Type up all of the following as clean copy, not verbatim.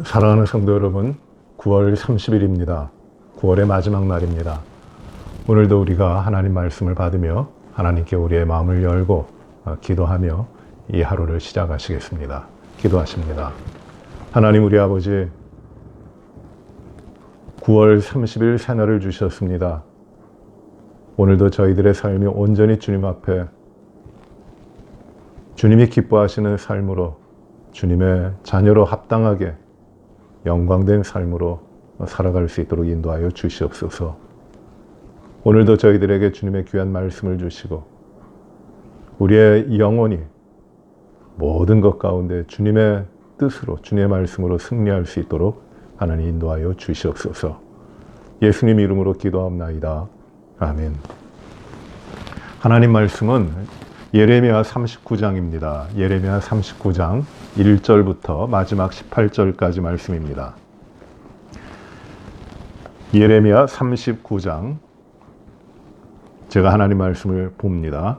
사랑하는 성도 여러분, 9월 30일입니다. 9월의 마지막 날입니다. 오늘도 우리가 하나님 말씀을 받으며 하나님께 우리의 마음을 열고 기도하며 이 하루를 시작하시겠습니다. 기도하십니다. 하나님 우리 아버지, 9월 30일 새날을 주셨습니다. 오늘도 저희들의 삶이 온전히 주님 앞에 주님이 기뻐하시는 삶으로, 주님의 자녀로 합당하게 영광된 삶으로 살아갈 수 있도록 인도하여 주시옵소서. 오늘도 저희들에게 주님의 귀한 말씀을 주시고 우리의 영혼이 모든 것 가운데 주님의 뜻으로, 주님의 말씀으로 승리할 수 있도록 하나님 인도하여 주시옵소서. 예수님 이름으로 기도합나이다. 아멘. 하나님 말씀은 예레미야 39장입니다. 예레미야 39장 1절부터 마지막 18절까지 말씀입니다. 예레미야 39장, 제가 하나님 말씀을 봅니다.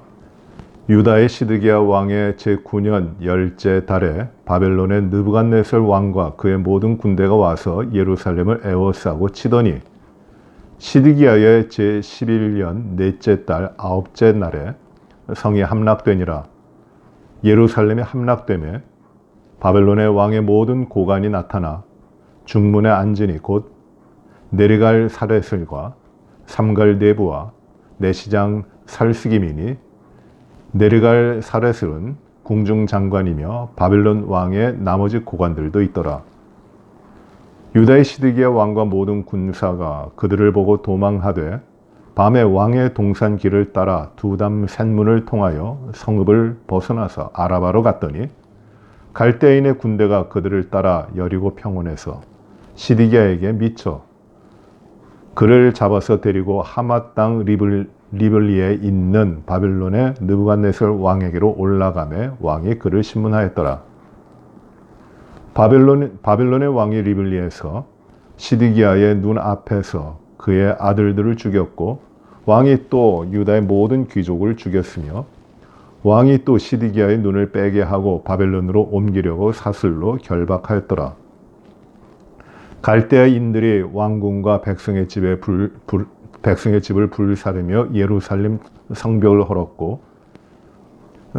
유다의 시드기야 왕의 제9년 10째 달에 바벨론의 느부갓네살 왕과 그의 모든 군대가 와서 예루살렘을 에워싸고 치더니 시드기야의 제11년 넷째 달 9째 날에 성이 함락되니라. 예루살렘이 함락되매 바벨론의 왕의 모든 고관이 나타나 중문에 앉으니 곧 네르갈 사레슬과 삼갈 네부와 내시장 살스김이니, 네르갈 사레슬은 궁중 장관이며 바벨론 왕의 나머지 고관들도 있더라. 유다의 시드기야 왕과 모든 군사가 그들을 보고 도망하되 밤에 왕의 동산 길을 따라 두담 샘문을 통하여 성읍을 벗어나서 아라바로 갔더니 갈대인의 군대가 그들을 따라 여리고 평원에서 시드기야에게 미쳐 그를 잡아서 데리고 하맛 땅 리블리에 있는 바벨론의 느부갓네살 왕에게로 올라가매 왕이 그를 신문하였더라. 바벨론의 왕이 리블리에서 시드기야의 눈 앞에서 그의 아들들을 죽였고 왕이 또 유다의 모든 귀족을 죽였으며 왕이 또 시드기야의 눈을 빼게 하고 바벨론으로 옮기려고 사슬로 결박하였더라. 갈대아인들이 왕궁과 백성의 집을 불사르며 예루살렘 성벽을 헐었고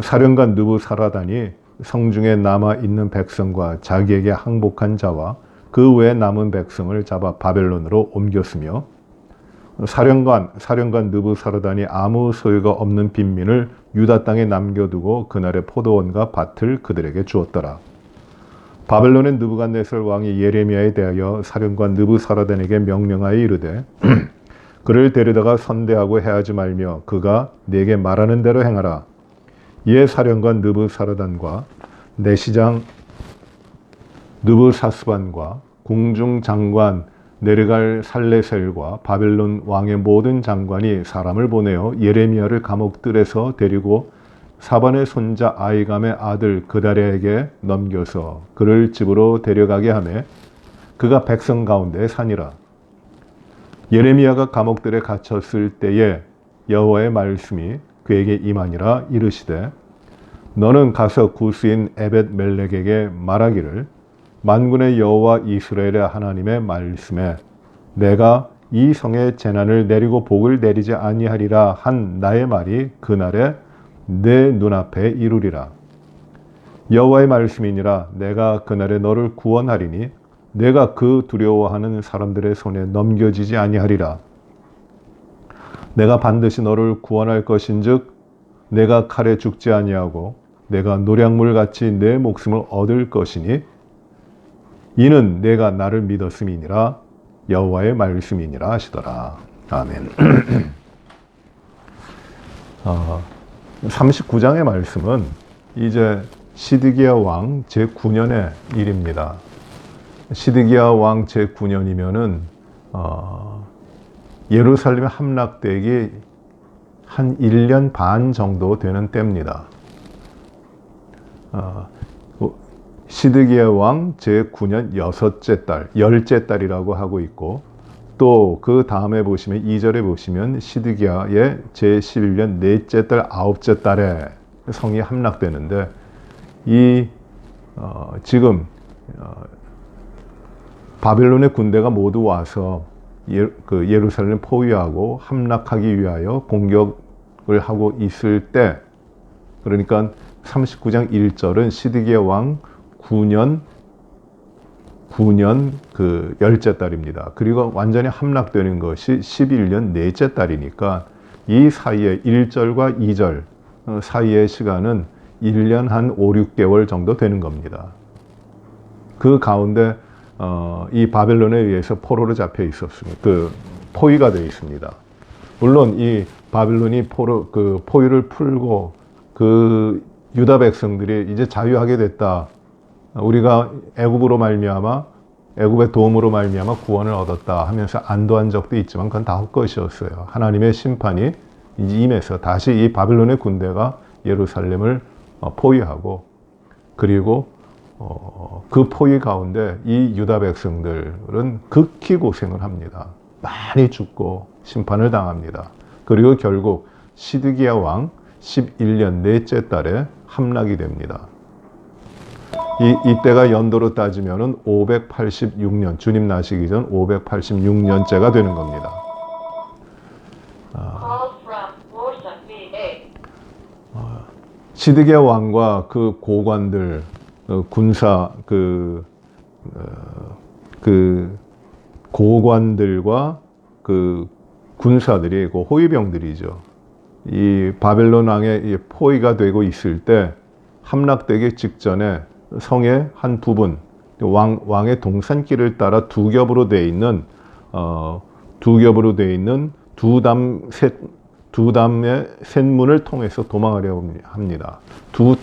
사령관 느부사라단이 성중에 남아있는 백성과 자기에게 항복한 자와 그 외에 남은 백성을 잡아 바벨론으로 옮겼으며 사령관 느부사라단이 아무 소유가 없는 빈민을 유다 땅에 남겨두고 그날의 포도원과 밭을 그들에게 주었더라. 바벨론의 느부갓네살 왕이 예레미야에 대하여 사령관 느부사라단에게 명령하여 이르되 그를 데려다가 선대하고 해하지 말며 그가 네게 말하는 대로 행하라. 이에 사령관 느부사라단과 내시장 느부사스반과 궁중 장관 네르갈 살레셀과 바벨론 왕의 모든 장관이 사람을 보내어 예레미야를 감옥들에서 데리고 사반의 손자 아이감의 아들 그다랴에게 넘겨서 그를 집으로 데려가게 하매 그가 백성 가운데 사니라. 예레미야가 감옥들에 갇혔을 때에 여호와의 말씀이 그에게 임하니라. 이르시되 너는 가서 구스인 에벳멜렉에게 말하기를 만군의 여호와 이스라엘의 하나님의 말씀에 내가 이 성에 재난을 내리고 복을 내리지 아니하리라 한 나의 말이 그날에 내 눈앞에 이루리라. 여호와의 말씀이니라. 내가 그날에 너를 구원하리니 내가 그 두려워하는 사람들의 손에 넘겨지지 아니하리라. 내가 반드시 너를 구원할 것인즉 내가 칼에 죽지 아니하고 내가 노량물같이 내 목숨을 얻을 것이니 이는 내가 나를 믿었음이니라. 여호와의 말씀이니라 하시더라. 아멘. 39장의 말씀은 이제 시드기야 왕 제9년의 일입니다. 시드기야 왕 제9년이면은 예루살렘에 함락되기 한 1년 반 정도 되는 때입니다. 시드기야 왕 제9년 6째 달, 10째 달이라고 하고 있고 또 그 다음에 보시면 2절에 보시면 시드기야의 제11년 넷째 달 9째 달에 성이 함락되는데 이 지금 바벨론의 군대가 모두 와서 예루살렘을 포위하고 함락하기 위하여 공격을 하고 있을 때, 그러니까 39장 1절은 시드기야 왕 9년 그 열째 달입니다. 그리고 완전히 함락되는 것이 11년 넷째 달이니까 이 사이에 1절과 2절 사이의 시간은 1년 한 5, 6개월 정도 되는 겁니다. 그 가운데 이 바벨론에 의해서 포로로 잡혀 있었습니다. 포위가 되어 있습니다. 물론 이 바벨론이 포위를 풀고 유다 백성들이 이제 자유하게 됐다. 우리가 애굽으로 말미암아 애굽의 도움으로 말미암아 구원을 얻었다 하면서 안도한 적도 있지만 그건 다 헛것이었어요. 하나님의 심판이 이제 임해서 다시 이 바벨론의 군대가 예루살렘을 포위하고, 그리고 그 포위 가운데 이 유다 백성들은 극히 고생을 합니다. 많이 죽고 심판을 당합니다. 그리고 결국 시드기야 왕 11년 넷째 달에 함락이 됩니다. 이때가 연도로 따지면은 586년, 주님 나시기 전 586년째가 되는 겁니다. 시드기야 왕과 그 고관들, 군사 고관들과 그 군사들이 그 호위병들이죠. 이 바벨론 왕의 포위가 되고 있을 때 함락되기 직전에 성의 한 부분, 왕의 동산길을 따라 두 겹으로 되어 있는 두 담의 셋문을 통해서 도망하려고 합니다. 두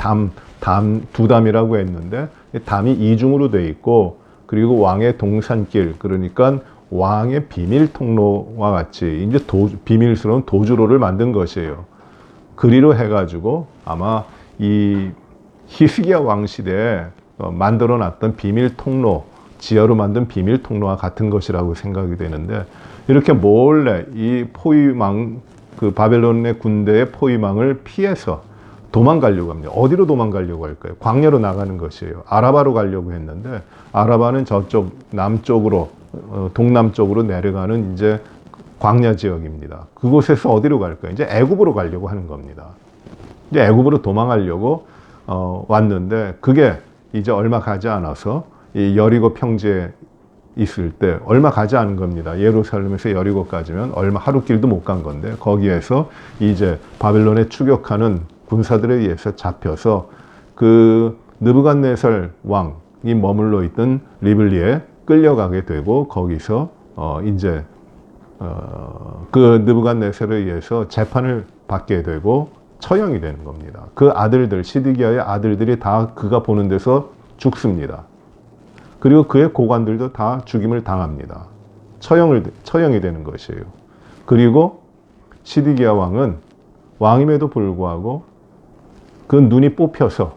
담이라고 했는데 담이 이중으로 되어 있고, 그리고 왕의 동산길, 그러니까 왕의 비밀 통로와 같이 이제 비밀스러운 도주로를 만든 것이에요. 그리로 해가지고 아마 이 히스기야 왕 시대에 만들어놨던 비밀 통로, 지하로 만든 비밀 통로와 같은 것이라고 생각이 되는데, 이렇게 몰래 이 포위망, 그 바벨론의 군대의 포위망을 피해서 도망가려고 합니다. 어디로 도망가려고 할까요? 광야로 나가는 것이에요. 아라바로 가려고 했는데, 아라바는 저쪽 남쪽으로, 동남쪽으로 내려가는 이제 광야 지역입니다. 그곳에서 어디로 갈까요? 이제 애굽으로 가려고 하는 겁니다. 이제 애굽으로 도망가려고 왔는데, 그게 이제 얼마 가지 않아서 이 여리고 평지에 있을 때 얼마 가지 않은 겁니다. 예루살렘에서 여리고까지면 얼마 하루길도 못 간 건데, 거기에서 이제 바벨론에 추격하는 군사들에 의해서 잡혀서 그 느부갓네살 왕이 머물러 있던 리블리에 끌려가게 되고, 거기서 이제 그 느부갓네살에 의해서 재판을 받게 되고 처형이 되는 겁니다. 그 아들들, 시드기야의 아들들이 다 그가 보는 데서 죽습니다. 그리고 그의 고관들도 다 죽임을 당합니다. 처형이 되는 것이에요. 그리고 시드기야 왕은 왕임에도 불구하고 그 눈이 뽑혀서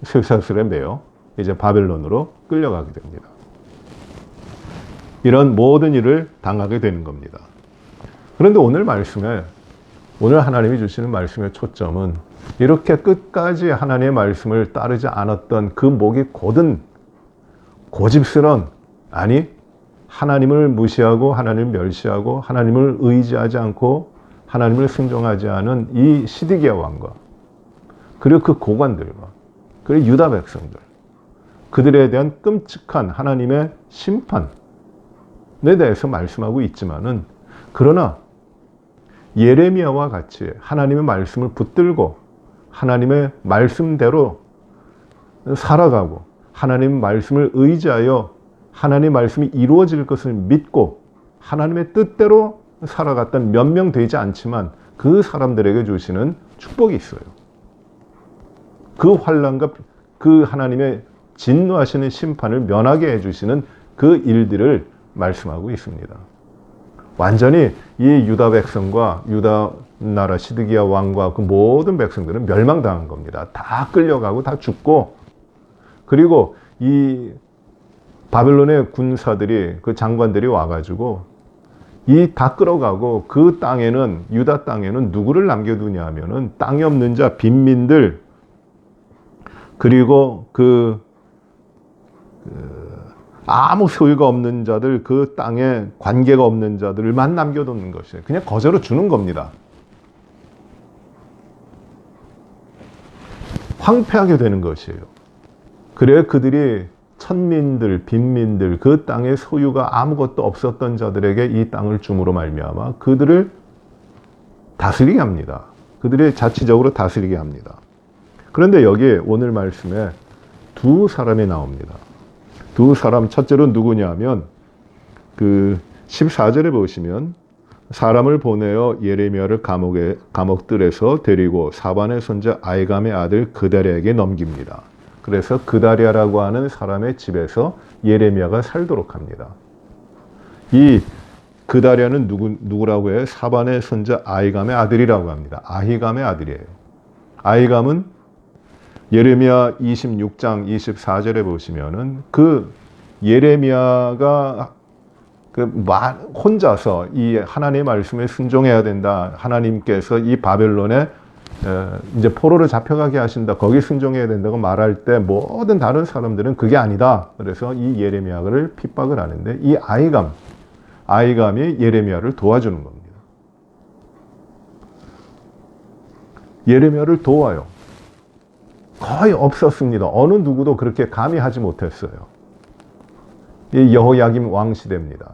쇠사슬에 매여 이제 바벨론으로 끌려가게 됩니다. 이런 모든 일을 당하게 되는 겁니다. 그런데 오늘 하나님이 주시는 말씀의 초점은, 이렇게 끝까지 하나님의 말씀을 따르지 않았던 그 목이 곧은 고집스런, 아니 하나님을 무시하고 하나님을 멸시하고 하나님을 의지하지 않고 하나님을 순종하지 않은 이 시드기야 왕과, 그리고 그 고관들과, 그리고 유다 백성들, 그들에 대한 끔찍한 하나님의 심판에 대해서 말씀하고 있지만은, 그러나 예레미야와 같이 하나님의 말씀을 붙들고 하나님의 말씀대로 살아가고 하나님의 말씀을 의지하여 하나님의 말씀이 이루어질 것을 믿고 하나님의 뜻대로 살아갔던 몇 명 되지 않지만 그 사람들에게 주시는 축복이 있어요. 그 환난과 그 하나님의 진노하시는 심판을 면하게 해주시는 그 일들을 말씀하고 있습니다. 완전히 이 유다 백성과 유다 나라 시드기야 왕과 그 모든 백성들은 멸망당한 겁니다. 다 끌려가고 다 죽고, 그리고 이 바벨론의 군사들이, 그 장관들이 와가지고 다 끌어가고, 그 땅에는, 유다 땅에는 누구를 남겨두냐 하면은 땅이 없는 자, 빈민들, 그리고 아무 소유가 없는 자들, 그 땅에 관계가 없는 자들만 남겨두는 것이에요. 그냥 거저로 주는 겁니다. 황폐하게 되는 것이에요. 그래야 그들이 천민들, 빈민들, 그 땅에 소유가 아무것도 없었던 자들에게 이 땅을 줌으로 말미암아 그들을 다스리게 합니다. 그들이 자치적으로 다스리게 합니다. 그런데 여기에 오늘 말씀에 두 사람이 나옵니다. 두 사람, 첫째로 누구냐면 그 14절에 보시면 사람을 보내어 예레미야를 감옥들에서 데리고 사반의 손자 아이감의 아들 그다리아에게 넘깁니다. 그래서 그다리아라고 하는 사람의 집에서 예레미야가 살도록 합니다. 이 그다리아는 누구라고 해요? 사반의 손자 아이감의 아들이라고 합니다. 아히감의 아들이에요. 아이감은 예레미야 26장 24절에 보시면은 그 예레미야가 혼자서 이 하나님의 말씀에 순종해야 된다. 하나님께서 이 바벨론에 이제 포로로 잡혀가게 하신다. 거기 순종해야 된다고 말할 때 모든 다른 사람들은 그게 아니다. 그래서 이 예레미야를 핍박을 하는데 이 아이감이 예레미야를 도와주는 겁니다. 예레미야를 도와요. 거의 없었습니다. 어느 누구도 그렇게 감히 하지 못했어요. 이 여호야김 왕 시대입니다.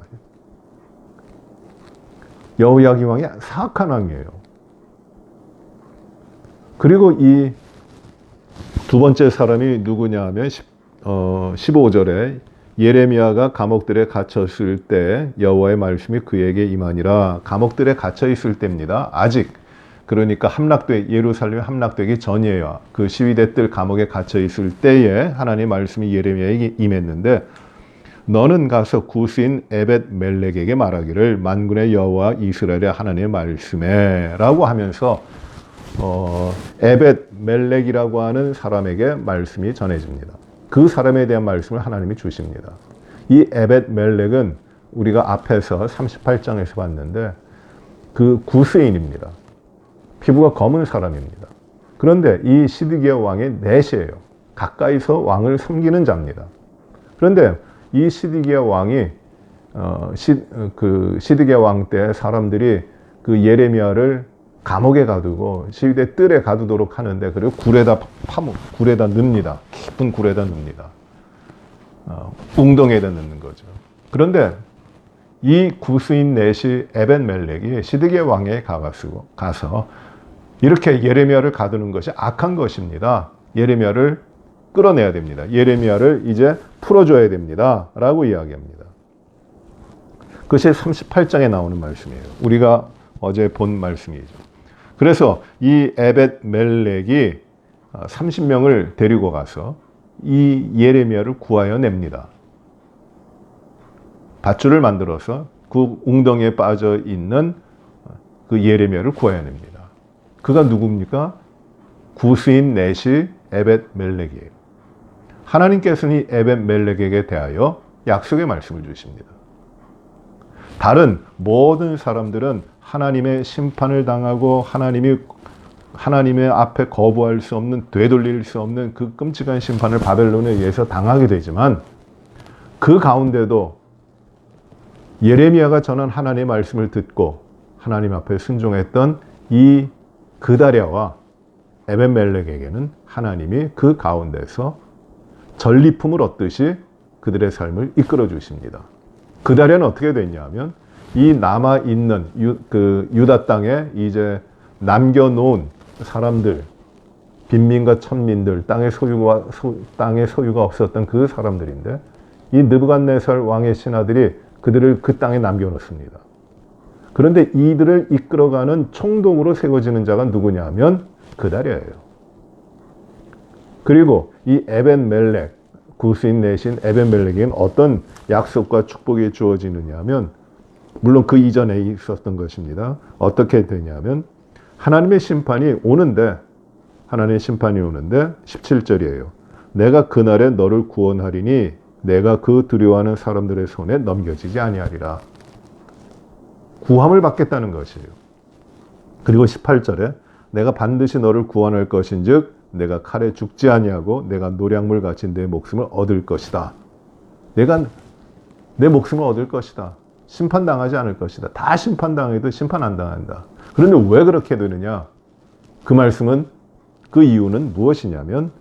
여호야김 왕이 사악한 왕이에요. 그리고 이 두 번째 사람이 누구냐 하면 15절에 예레미야가 감옥들에 갇혔을 때 여호와의 말씀이 그에게 임하니라. 감옥들에 갇혀 있을 때입니다. 아직 그러니까 예루살렘이 함락되기 전이에요. 그 시위대 뜰 감옥에 갇혀 있을 때에 하나님의 말씀이 예레미야에게 임했는데 너는 가서 구스인 에벳 멜렉에게 말하기를 만군의 여호와 이스라엘의 하나님의 말씀에 라고 하면서 에벳 멜렉이라고 하는 사람에게 말씀이 전해집니다. 그 사람에 대한 말씀을 하나님이 주십니다. 이 에벳 멜렉은 우리가 앞에서 38장에서 봤는데 그 구스인입니다. 피부가 검은 사람입니다. 그런데 이 시드기야 왕의 내시예요. 가까이서 왕을 섬기는 자입니다. 그런데 이 시드기야 왕이 시드기야 왕 때 사람들이 그 예레미야를 감옥에 가두고 시위대 뜰에 가두도록 하는데 그리고 굴에다 넣습니다. 깊은 굴에다 넣습니다. 웅덩이에다 넣는 거죠. 그런데 이 구스인 내시 에벳 멜렉이 시드기야 왕에 가서 이렇게 예레미야를 가두는 것이 악한 것입니다. 예레미야를 끌어내야 됩니다. 예레미야를 이제 풀어줘야 됩니다. 라고 이야기합니다. 그것이 38장에 나오는 말씀이에요. 우리가 어제 본 말씀이죠. 그래서 이 에벳 멜렉이 30명을 데리고 가서 이 예레미야를 구하여 냅니다. 밧줄을 만들어서 그 웅덩이에 빠져 있는 그 예레미야를 구하여 냅니다. 그가 누굽니까? 구스인 내시 에벳 멜렉이에요. 하나님께서는 이 에벳 멜렉에게 대하여 약속의 말씀을 주십니다. 다른 모든 사람들은 하나님의 심판을 당하고 하나님의 앞에 거부할 수 없는, 되돌릴 수 없는 그 끔찍한 심판을 바벨론에 의해서 당하게 되지만 그 가운데도 예레미야가 전한 하나님의 말씀을 듣고 하나님 앞에 순종했던 이 그다랴와 에벳멜렉에게는 하나님이 그 가운데서 전리품을 얻듯이 그들의 삶을 이끌어 주십니다. 그다랴는 어떻게 됐냐면 이 남아있는 유다 땅에 이제 남겨놓은 사람들, 빈민과 천민들, 땅의 소유가 없었던 그 사람들인데 이 느부갓네살 왕의 신하들이 그들을 그 땅에 남겨놓습니다. 그런데 이들을 이끌어가는 총독으로 세워지는 자가 누구냐 하면 그다랴예요. 그리고 이 에벳멜렉, 구스인 내신 에벳멜렉에게는 어떤 약속과 축복이 주어지느냐 하면 물론 그 이전에 있었던 것입니다. 어떻게 되냐면 하나님의 심판이 오는데 17절이에요. 내가 그날에 너를 구원하리니 내가 그 두려워하는 사람들의 손에 넘겨지지 아니하리라. 구함을 받겠다는 것이에요. 그리고 18절에 내가 반드시 너를 구원할 것인즉 내가 칼에 죽지 아니하고 내가 노량물 같이 내 목숨을 얻을 것이다. 내가 내 목숨을 얻을 것이다. 심판당하지 않을 것이다. 다 심판당해도 심판 안 당한다. 그런데 왜 그렇게 되느냐? 그 말씀은, 그 이유는 무엇이냐면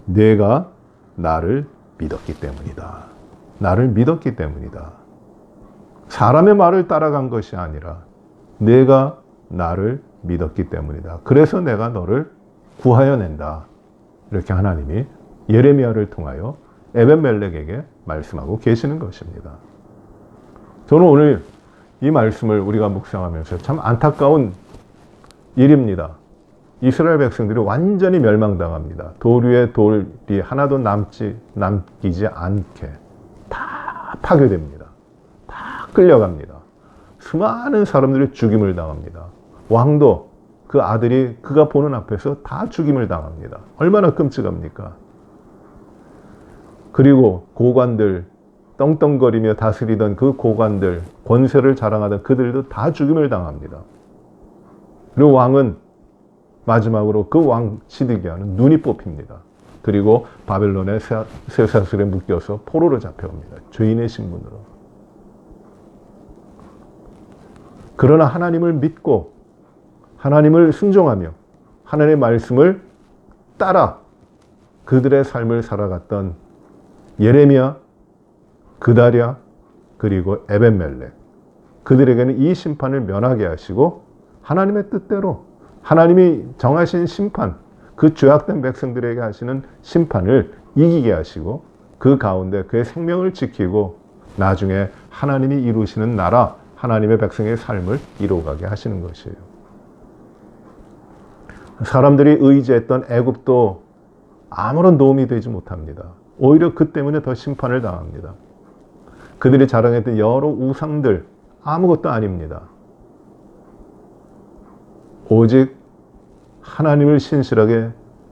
내가 나를 믿었기 때문이다. 나를 믿었기 때문이다. 사람의 말을 따라간 것이 아니라 내가 나를 믿었기 때문이다. 그래서 내가 너를 구하여 낸다. 이렇게 하나님이 예레미야를 통하여 에벤멜렉에게 말씀하고 계시는 것입니다. 저는 오늘 이 말씀을 우리가 묵상하면서 참 안타까운 일입니다. 이스라엘 백성들이 완전히 멸망당합니다. 돌 위에 돌이 하나도 남기지 않게 다 파괴됩니다. 다 끌려갑니다. 수많은 사람들이 죽임을 당합니다. 왕도 그 아들이 그가 보는 앞에서 다 죽임을 당합니다. 얼마나 끔찍합니까? 그리고 고관들, 떵떵거리며 다스리던 그 고관들, 권세를 자랑하던 그들도 다 죽임을 당합니다. 그리고 왕은 마지막으로 그 왕 치드게 하는 눈이 뽑힙니다. 그리고 바벨론의 쇠사슬에 묶여서 포로로 잡혀옵니다. 죄인의 신분으로. 그러나 하나님을 믿고 하나님을 순종하며 하나님의 말씀을 따라 그들의 삶을 살아갔던 예레미야, 그다랴, 그리고 에벤멜렉, 그들에게는 이 심판을 면하게 하시고 하나님의 뜻대로 하나님이 정하신 심판, 그 죄악된 백성들에게 하시는 심판을 이기게 하시고 그 가운데 그의 생명을 지키고 나중에 하나님이 이루시는 나라, 하나님의 백성의 삶을 이루어가게 하시는 것이에요. 사람들이 의지했던 애굽도 아무런 도움이 되지 못합니다. 오히려 그 때문에 더 심판을 당합니다. 그들이 자랑했던 여러 우상들 아무것도 아닙니다. 오직 하나님을 신실하게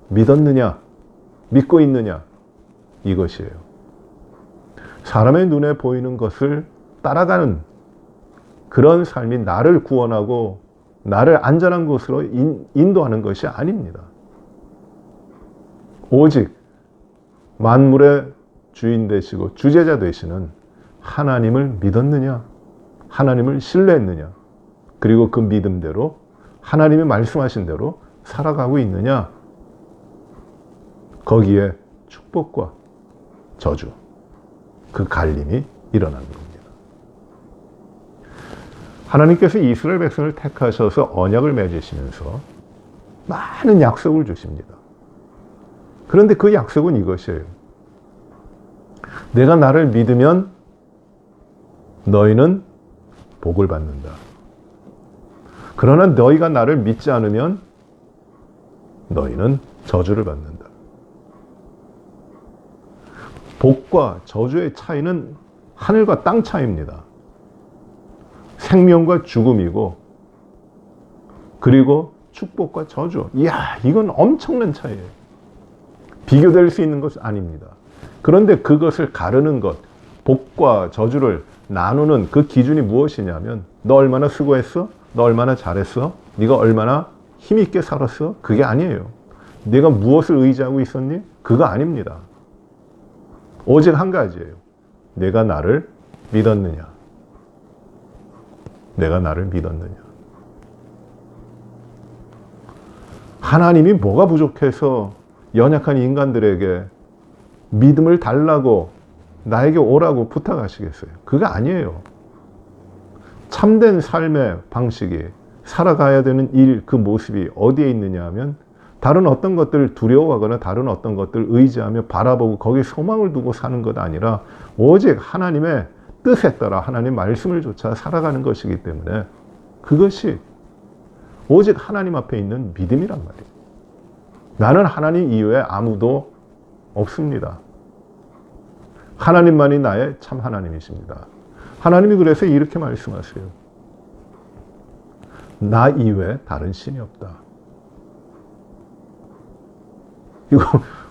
믿었느냐, 믿고 있느냐, 이것이에요. 사람의 눈에 보이는 것을 따라가는 그런 삶이 나를 구원하고 나를 안전한 곳으로 인도하는 것이 아닙니다. 오직 만물의 주인 되시고 주제자 되시는 하나님을 믿었느냐, 하나님을 신뢰했느냐, 그리고 그 믿음대로 하나님이 말씀하신 대로 살아가고 있느냐, 거기에 축복과 저주, 그 갈림이 일어나는 겁니다. 하나님께서 이스라엘 백성을 택하셔서 언약을 맺으시면서 많은 약속을 주십니다. 그런데 그 약속은 이것이에요. 내가 나를 믿으면 너희는 복을 받는다. 그러나 너희가 나를 믿지 않으면 너희는 저주를 받는다. 복과 저주의 차이는 하늘과 땅 차이입니다. 생명과 죽음이고, 그리고 축복과 저주. 이야, 이건 엄청난 차이예요. 비교될 수 있는 것은 아닙니다. 그런데 그것을 가르는 것, 복과 저주를 나누는 그 기준이 무엇이냐면, 너 얼마나 수고했어? 너 얼마나 잘했어? 네가 얼마나 힘있게 살았어? 그게 아니에요. 네가 무엇을 의지하고 있었니? 그거 아닙니다. 오직 한 가지예요. 내가 나를 믿었느냐? 내가 나를 믿었느냐? 하나님이 뭐가 부족해서 연약한 인간들에게 믿음을 달라고 나에게 오라고 부탁하시겠어요? 그거 아니에요. 참된 삶의 방식이, 살아가야 되는 일, 그 모습이 어디에 있느냐 하면 다른 어떤 것들을 두려워하거나 다른 어떤 것들을 의지하며 바라보고 거기에 소망을 두고 사는 것 아니라 오직 하나님의 뜻에 따라 하나님 말씀을 쫓아 살아가는 것이기 때문에 그것이 오직 하나님 앞에 있는 믿음이란 말이에요. 나는 하나님 이외에 아무도 없습니다. 하나님만이 나의 참 하나님이십니다. 하나님이 그래서 이렇게 말씀하세요. 나 이외에 다른 신이 없다. 이거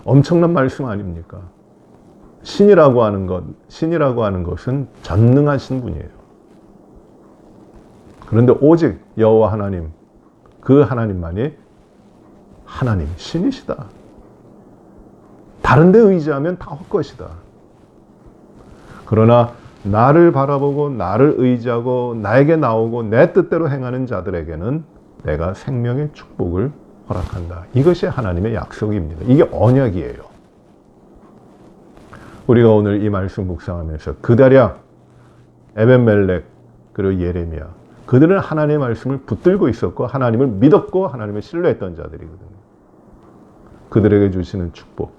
엄청난 말씀 아닙니까? 신이라고 하는 것은 전능하신 분이에요. 그런데 오직 여호와 하나님, 그 하나님만이 하나님, 신이시다. 다른 데 의지하면 다 헛것이다. 그러나 나를 바라보고 나를 의지하고 나에게 나오고 내 뜻대로 행하는 자들에게는 내가 생명의 축복을 허락한다. 이것이 하나님의 약속입니다. 이게 언약이에요. 우리가 오늘 이 말씀 묵상하면서 그다랴, 에벤멜렉, 그리고 예레미야, 그들은 하나님의 말씀을 붙들고 있었고 하나님을 믿었고 하나님을 신뢰했던 자들이거든요. 그들에게 주시는 축복.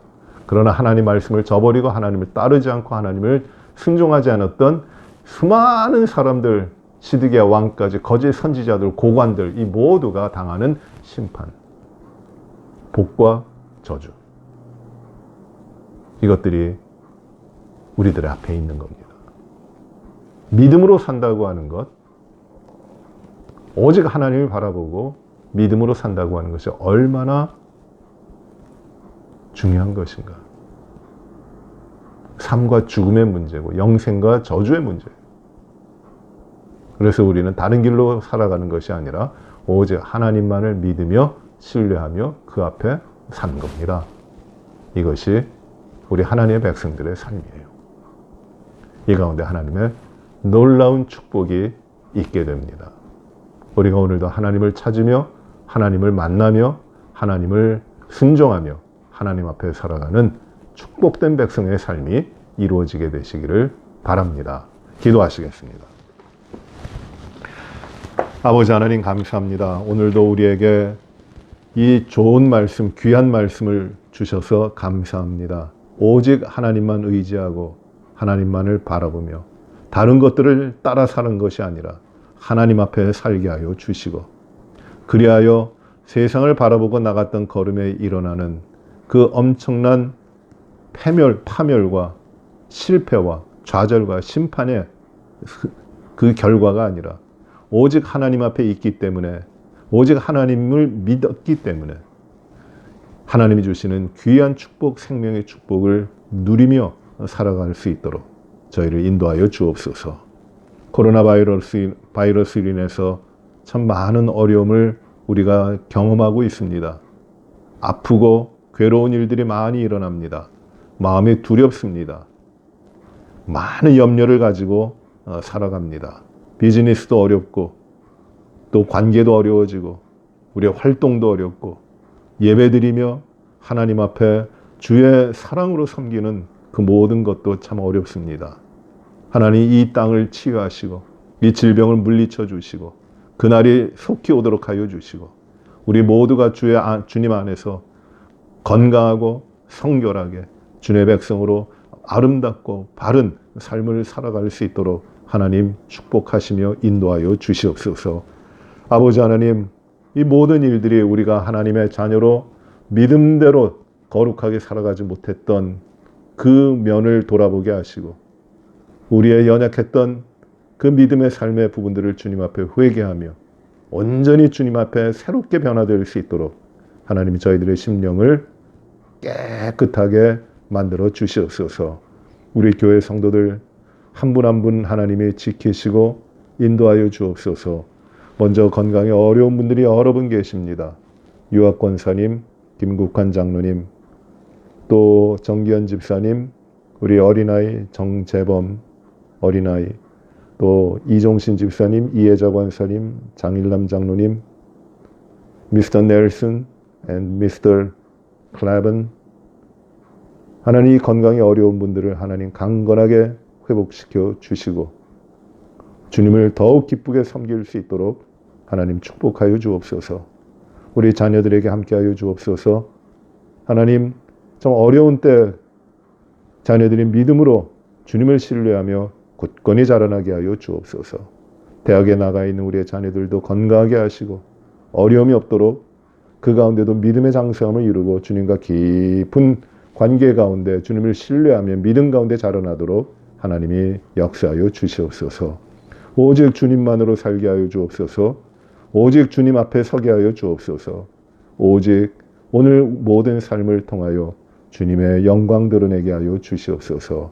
그러나 하나님 말씀을 저버리고 하나님을 따르지 않고 하나님을 순종하지 않았던 수많은 사람들, 시드기야 왕까지 거짓 선지자들, 고관들, 이 모두가 당하는 심판, 복과 저주, 이것들이 우리들의 앞에 있는 겁니다. 믿음으로 산다고 하는 것, 오직 하나님을 바라보고 믿음으로 산다고 하는 것이 얼마나 중요한 것인가. 삶과 죽음의 문제고 영생과 저주의 문제예요. 그래서 우리는 다른 길로 살아가는 것이 아니라 오직 하나님만을 믿으며 신뢰하며 그 앞에 사는 겁니다. 이것이 우리 하나님의 백성들의 삶이에요. 이 가운데 하나님의 놀라운 축복이 있게 됩니다. 우리가 오늘도 하나님을 찾으며 하나님을 만나며 하나님을 순종하며 하나님 앞에 살아가는 축복된 백성의 삶이 이루어지게 되시기를 바랍니다. 기도하시겠습니다. 아버지 하나님 감사합니다. 오늘도 우리에게 이 좋은 말씀, 귀한 말씀을 주셔서 감사합니다. 오직 하나님만 의지하고 하나님만을 바라보며 다른 것들을 따라 사는 것이 아니라 하나님 앞에 살게 하여 주시고, 그리하여 세상을 바라보고 나갔던 걸음에 일어나는 그 엄청난 파멸과 실패와 좌절과 심판의 그 결과가 아니라 오직 하나님 앞에 있기 때문에, 오직 하나님을 믿었기 때문에 하나님이 주시는 귀한 축복, 생명의 축복을 누리며 살아갈 수 있도록 저희를 인도하여 주옵소서. 코로나 바이러스로 인해서 참 많은 어려움을 우리가 경험하고 있습니다. 아프고 괴로운 일들이 많이 일어납니다. 마음이 두렵습니다. 많은 염려를 가지고 살아갑니다. 비즈니스도 어렵고 또 관계도 어려워지고 우리의 활동도 어렵고 예배드리며 하나님 앞에 주의 사랑으로 섬기는 그 모든 것도 참 어렵습니다. 하나님 이 땅을 치유하시고 이 질병을 물리쳐 주시고 그날이 속히 오도록 하여 주시고 우리 모두가 주님 안에서 건강하고 성결하게 주의 백성으로 아름답고 바른 삶을 살아갈 수 있도록 하나님 축복하시며 인도하여 주시옵소서. 아버지 하나님, 이 모든 일들이 우리가 하나님의 자녀로 믿음대로 거룩하게 살아가지 못했던 그 면을 돌아보게 하시고 우리의 연약했던 그 믿음의 삶의 부분들을 주님 앞에 회개하며 온전히 주님 앞에 새롭게 변화될 수 있도록 하나님이 저희들의 심령을 깨끗하게 만들어 주시옵소서. 우리 교회 성도들 한 분 한 분 하나님이 지키시고 인도하여 주옵소서. 먼저 건강에 어려운 분들이 여러 분 계십니다. 유학권사님, 김국환 장로님, 또 정기현 집사님, 우리 어린아이 정재범 어린아이, 또 이종신 집사님, 이혜자 권사님, 장일남 장로님, 미스터 넬슨 and 미스터 클라븐, 하나님 건강이 어려운 분들을 하나님 강건하게 회복시켜 주시고 주님을 더욱 기쁘게 섬길 수 있도록 하나님 축복하여 주옵소서. 우리 자녀들에게 함께하여 주옵소서. 하나님 참 어려운 때 자녀들이 믿음으로 주님을 신뢰하며 굳건히 자라나게 하여 주옵소서. 대학에 나가 있는 우리의 자녀들도 건강하게 하시고 어려움이 없도록 그 가운데도 믿음의 장성함을 이루고 주님과 깊은 관계 가운데 주님을 신뢰하며 믿음 가운데 자라나도록 하나님이 역사하여 주시옵소서. 오직 주님만으로 살게 하여 주옵소서. 오직 주님 앞에 서게 하여 주옵소서. 오직 오늘 모든 삶을 통하여 주님의 영광 드러내게 하여 주시옵소서.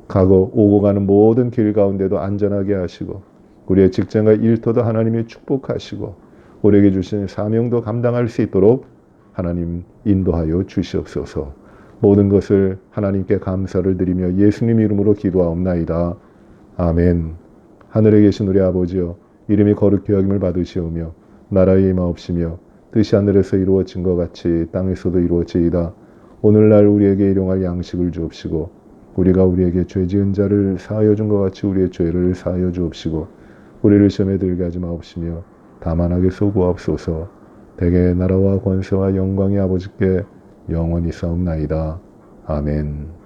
가고 오고 가는 모든 길 가운데도 안전하게 하시고 우리의 직장과 일터도 하나님이 축복하시고 우리에게 주신 사명도 감당할 수 있도록 하나님 인도하여 주시옵소서. 모든 것을 하나님께 감사를 드리며 예수님 이름으로 기도하옵나이다. 아멘. 하늘에 계신 우리 아버지여, 이름이 거룩히 여김을 받으시오며 나라의 임하옵시며 뜻이 하늘에서 이루어진 것 같이 땅에서도 이루어지이다. 오늘날 우리에게 일용할 양식을 주옵시고 우리가 우리에게 죄 지은 자를 사하여 준 것 같이 우리의 죄를 사하여 주옵시고 우리를 시험에 들게 하지 마옵시며 다만 악에서 구하옵소서. 대개 나라와 권세와 영광이 아버지께 영원히 싸움나이다. 아멘.